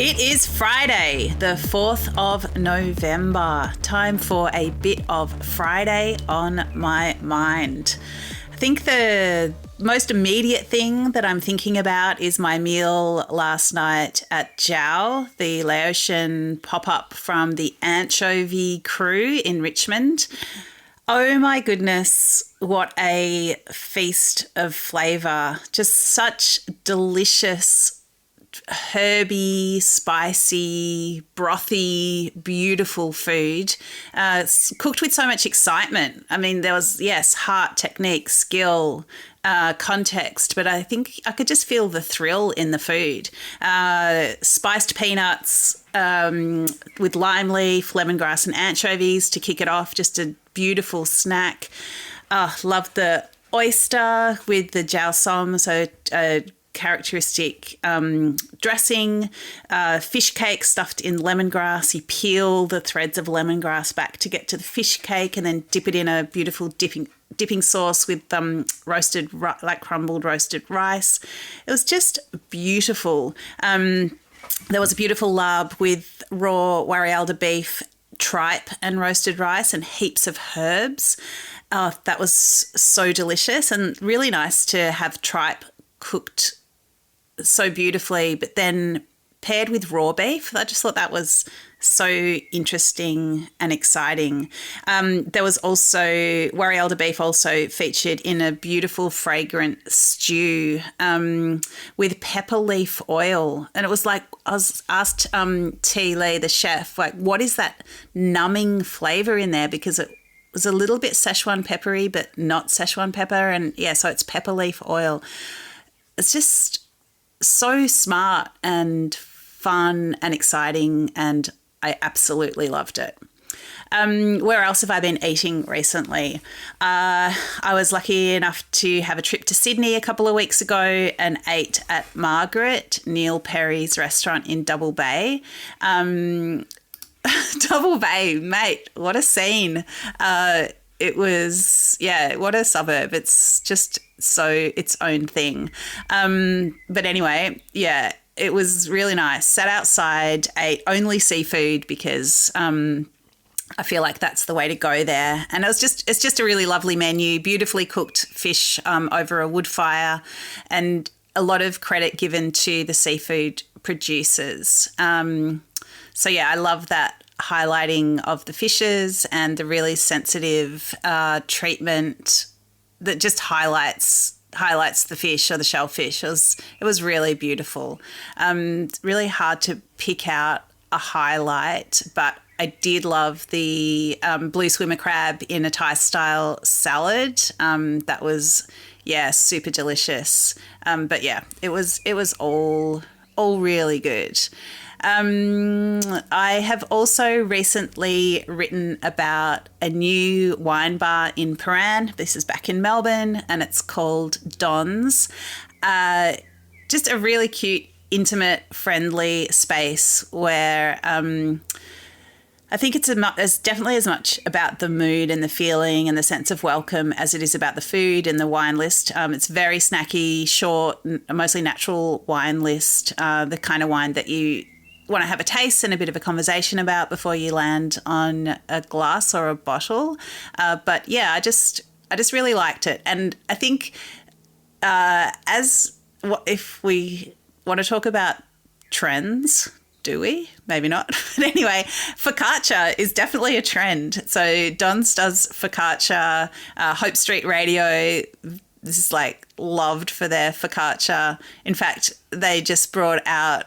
It is Friday, the 4th of November. Time for a bit of Friday on my mind. I think the most immediate thing that I'm thinking about is my meal last night at Jeow, the Laotian pop-up from the Anchovy crew in Richmond. Oh my goodness, what a feast of flavour. Just such delicious, herby, spicy, brothy, beautiful food, cooked with so much excitement. I mean, there was, yes, heart, technique, skill, context, but I think I could just feel the thrill in the food. Spiced peanuts with lime leaf, lemongrass and anchovies to kick it off, just a beautiful snack. Love the oyster with the Jeow so characteristic dressing, fish cake stuffed in lemongrass. You peel the threads of lemongrass back to get to the fish cake and then dip it in a beautiful dipping sauce with crumbled roasted rice. It was just beautiful. There was a beautiful lab with raw Warialda beef, tripe and roasted rice and heaps of herbs. That was so delicious and really nice to have tripe cooked so beautifully, but then paired with raw beef. I just thought that was so interesting and exciting. There was also Warialda beef also featured in a beautiful fragrant stew with pepper leaf oil. And it was like, I was asked T. Lee, the chef, like, what is that numbing flavour in there? Because it was a little bit Szechuan peppery, but not Szechuan pepper. And yeah, so it's pepper leaf oil. It's just so smart and fun and exciting, and I absolutely loved it. Where else have I been eating recently? I was lucky enough to have a trip to Sydney a couple of weeks ago and ate at Margaret, Neil Perry's restaurant in Double Bay. Double Bay, mate, what a scene. It was, yeah, what a suburb. It's just so its own thing. But anyway, yeah, it was really nice. Sat outside, ate only seafood because I feel like that's the way to go there. And it's just a really lovely menu, beautifully cooked fish over a wood fire, and a lot of credit given to the seafood producers. So yeah, I love that highlighting of the fishes and the really sensitive treatment that just highlights the fish or the shellfish. It was really beautiful. Really hard to pick out a highlight, but I did love the blue swimmer crab in a Thai style salad. That was, yeah, super delicious. But yeah, it was all really good. I have also recently written about a new wine bar in Paran. This is back in Melbourne, and it's called Don's. Just a really cute, intimate, friendly space where I think it's definitely as much about the mood and the feeling and the sense of welcome as it is about the food and the wine list. It's very snacky, short, mostly natural wine list, the kind of wine that you want to have a taste and a bit of a conversation about before you land on a glass or a bottle. But yeah, I just really liked it. And I think if we want to talk about trends, do we? Maybe not. But anyway, focaccia is definitely a trend. So Don's does focaccia, Hope Street Radio. This is like loved for their focaccia. In fact, they just brought out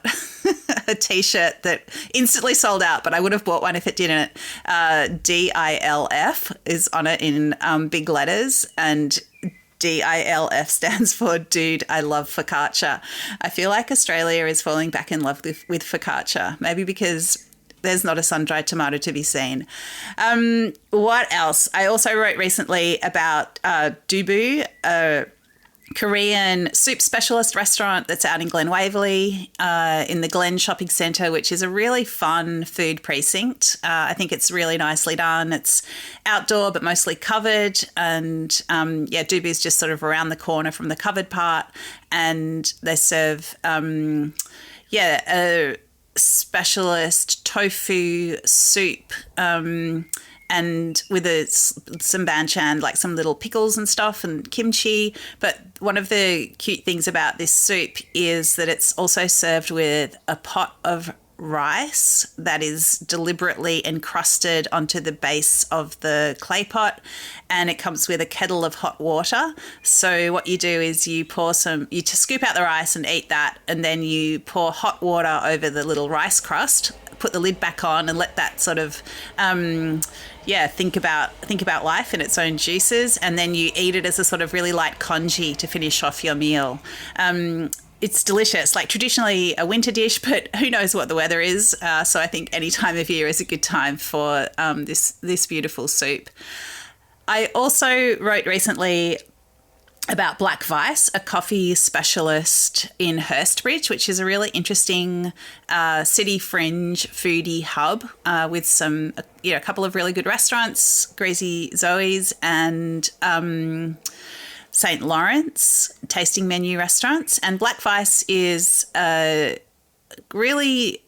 a T-shirt that instantly sold out, but I would have bought one if it didn't. DILF is on it in big letters, and DILF stands for Dude, I Love Focaccia. I feel like Australia is falling back in love with focaccia, maybe because there's not a sun-dried tomato to be seen. What else? I also wrote recently about DooBoo, a Korean soup specialist restaurant that's out in Glen Waverley in the Glen Shopping Centre, which is a really fun food precinct. I think it's really nicely done. It's outdoor but mostly covered, and DooBoo is just sort of around the corner from the covered part, and they serve specialist tofu soup, and with some banchan, like some little pickles and stuff and kimchi. But one of the cute things about this soup is that it's also served with a pot of rice that is deliberately encrusted onto the base of the clay pot, and it comes with a kettle of hot water. So what you do is you just scoop out the rice and eat that, and then you pour hot water over the little rice crust, put the lid back on, and let that sort of think about life in its own juices, and then you eat it as a sort of really light congee to finish off your meal. It's delicious, like traditionally a winter dish, but who knows what the weather is. So I think any time of year is a good time for this beautiful soup. I also wrote recently about Black Vice, a coffee specialist in Hurstbridge, which is a really interesting city fringe foodie hub with a couple of really good restaurants, Greasy Zoe's and St. Lawrence tasting menu restaurants. And Black Vice is a really,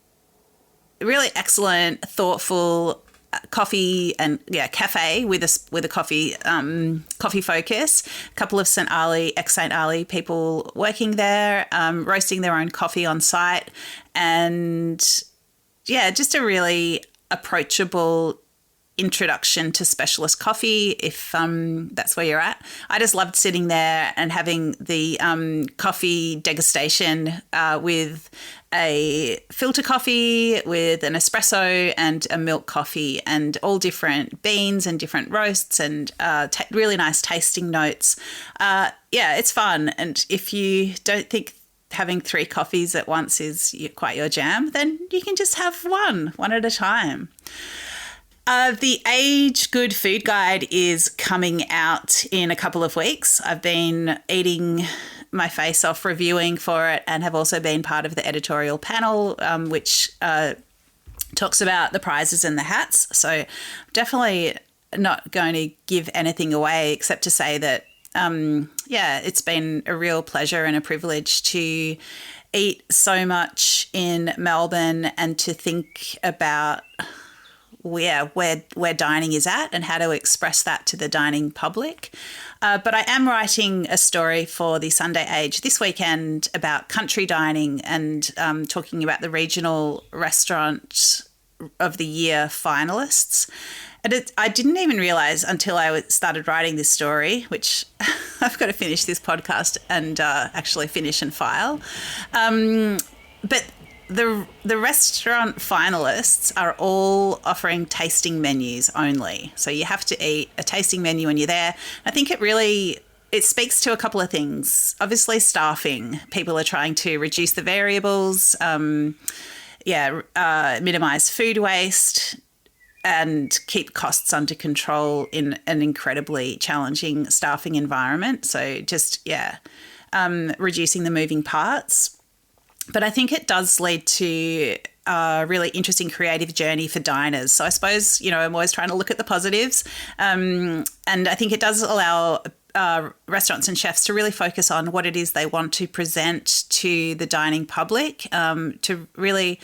really excellent, thoughtful coffee and cafe with a coffee focus. A couple of ex-St. Ali people working there, roasting their own coffee on site, and just a really approachable introduction to specialist coffee if that's where you're at. I just loved sitting there and having the coffee degustation with a filter coffee, with an espresso and a milk coffee, and all different beans and different roasts and really nice tasting notes. It's fun. And if you don't think having 3 coffees at once is quite your jam, then you can just have one at a time. The Age Good Food Guide is coming out in a couple of weeks. I've been eating my face off reviewing for it, and have also been part of the editorial panel, which talks about the prizes and the hats. So definitely not going to give anything away except to say that, it's been a real pleasure and a privilege to eat so much in Melbourne and to think about where dining is at and how to express that to the dining public. But I am writing a story for the Sunday Age this weekend about country dining and talking about the regional restaurant of the year finalists. And I didn't even realise until I started writing this story, which I've got to finish this podcast and actually finish and file. But the restaurant finalists are all offering tasting menus only. So you have to eat a tasting menu when you're there. I think it speaks to a couple of things. Obviously, staffing. People are trying to reduce the variables, minimise food waste, and keep costs under control in an incredibly challenging staffing environment. So just, reducing the moving parts. But I think it does lead to a really interesting creative journey for diners. So I suppose, I'm always trying to look at the positives. And I think it does allow restaurants and chefs to really focus on what it is they want to present to the dining public, to really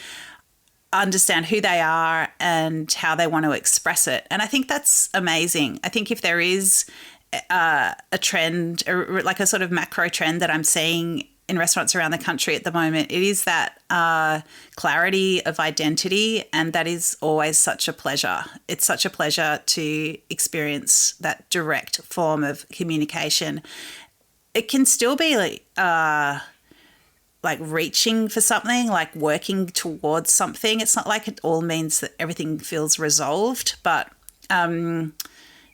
understand who they are and how they want to express it. And I think that's amazing. I think if there is a trend, like a sort of macro trend that I'm seeing in restaurants around the country at the moment, it is that clarity of identity, and that is always such a pleasure. It's such a pleasure to experience that direct form of communication. It can still be like reaching for something, like working towards something. It's not like it all means that everything feels resolved, but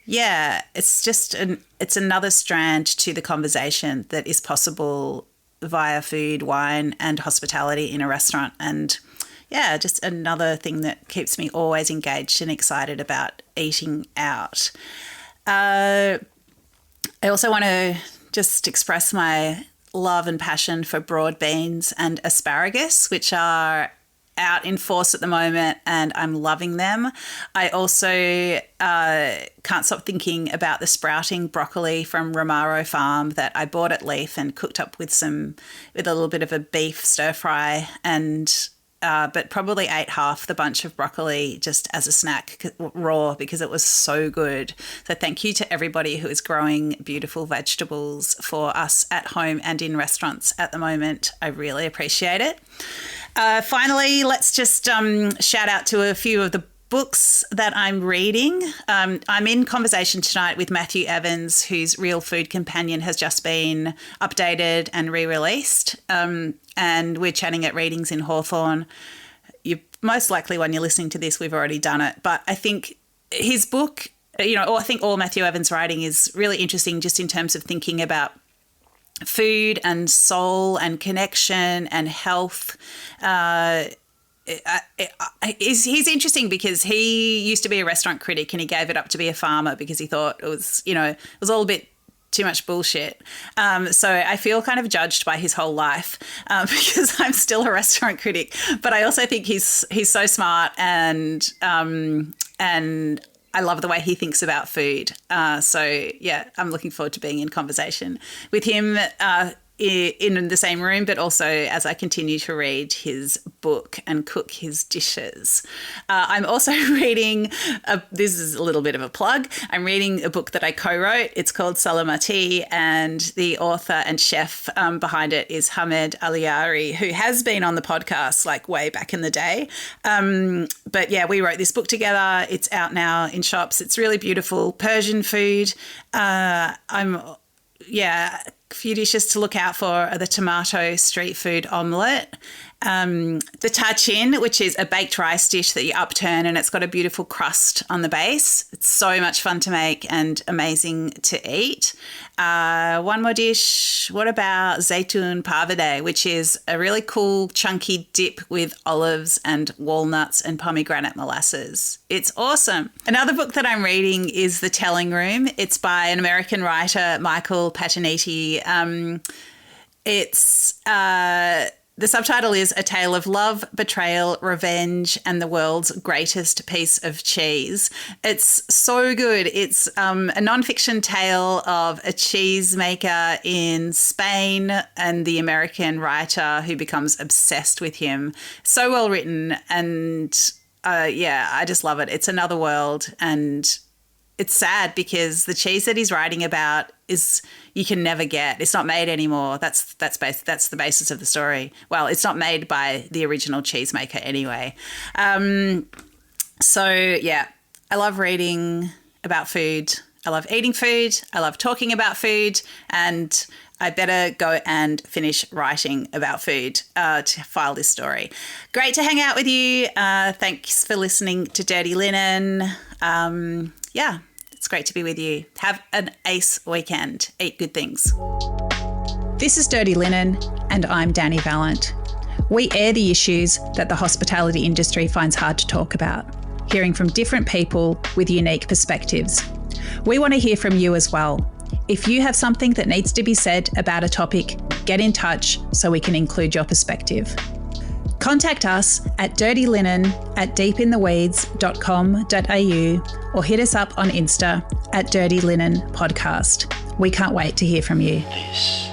it's just it's another strand to the conversation that is possible via food, wine, and hospitality in a restaurant. And just another thing that keeps me always engaged and excited about eating out. I also want to just express my love and passion for broad beans and asparagus, which are out in force at the moment, and I'm loving them. I also can't stop thinking about the sprouting broccoli from Romaro Farm that I bought at Leaf and cooked up with a little bit of a beef stir fry, and but probably ate half the bunch of broccoli just as a snack, raw, because it was so good. So thank you to everybody who is growing beautiful vegetables for us at home and in restaurants at the moment. I really appreciate it. Finally, let's just shout out to a few of the books that I'm reading. I'm in conversation tonight with Matthew Evans, whose Real Food Companion has just been updated and re-released. And we're chatting at Readings in Hawthorne. You most likely, when you're listening to this, we've already done it. But I think his book, I think all Matthew Evans' writing is really interesting just in terms of thinking about food and soul and connection and health. He's interesting because he used to be a restaurant critic and he gave it up to be a farmer because he thought it was all a bit too much bullshit. So I feel kind of judged by his whole life because I'm still a restaurant critic. But I also think he's so smart and I love the way he thinks about food. So yeah, I'm looking forward to being in conversation with him in the same room, but also as I continue to read his book and cook his dishes. I'm also reading, this is a little bit of a plug, I'm reading a book that I co-wrote. It's called Salamati, and the author and chef behind it is Hamed Aliari, who has been on the podcast like way back in the day. But yeah, we wrote this book together. It's out now in shops. It's really beautiful Persian food. A few dishes to look out for are the tomato street food omelette, the tachin, which is a baked rice dish that you upturn and it's got a beautiful crust on the base. It's so much fun to make and amazing to eat. One more dish, what about zaytun pavade, which is a really cool chunky dip with olives and walnuts and pomegranate molasses. It's awesome. Another book that I'm reading is The Telling Room. It's by an American writer, Michael Pataniti. The subtitle is A Tale of Love, Betrayal, Revenge, and the World's Greatest Piece of Cheese. It's so good. It's a nonfiction tale of a cheesemaker in Spain and the American writer who becomes obsessed with him. So well written, and I just love it. It's another world, and it's sad because the cheese that he's writing about is you can never get. It's not made anymore. That's the basis of the story. Well, it's not made by the original cheesemaker anyway. So yeah, I love reading about food. I love eating food. I love talking about food, and I better go and finish writing about food to file this story. Great to hang out with you. Thanks for listening to Dirty Linen. It's great to be with you. Have an ace weekend. Eat good things. This is Dirty Linen, and I'm Dani Valent. We air the issues that the hospitality industry finds hard to talk about, hearing from different people with unique perspectives. We want to hear from you as well. If you have something that needs to be said about a topic, get in touch so we can include your perspective. Contact us at dirtyLinen@deepintheweeds.com.au or hit us up on Insta at Dirty Linen Podcast. We can't wait to hear from you. This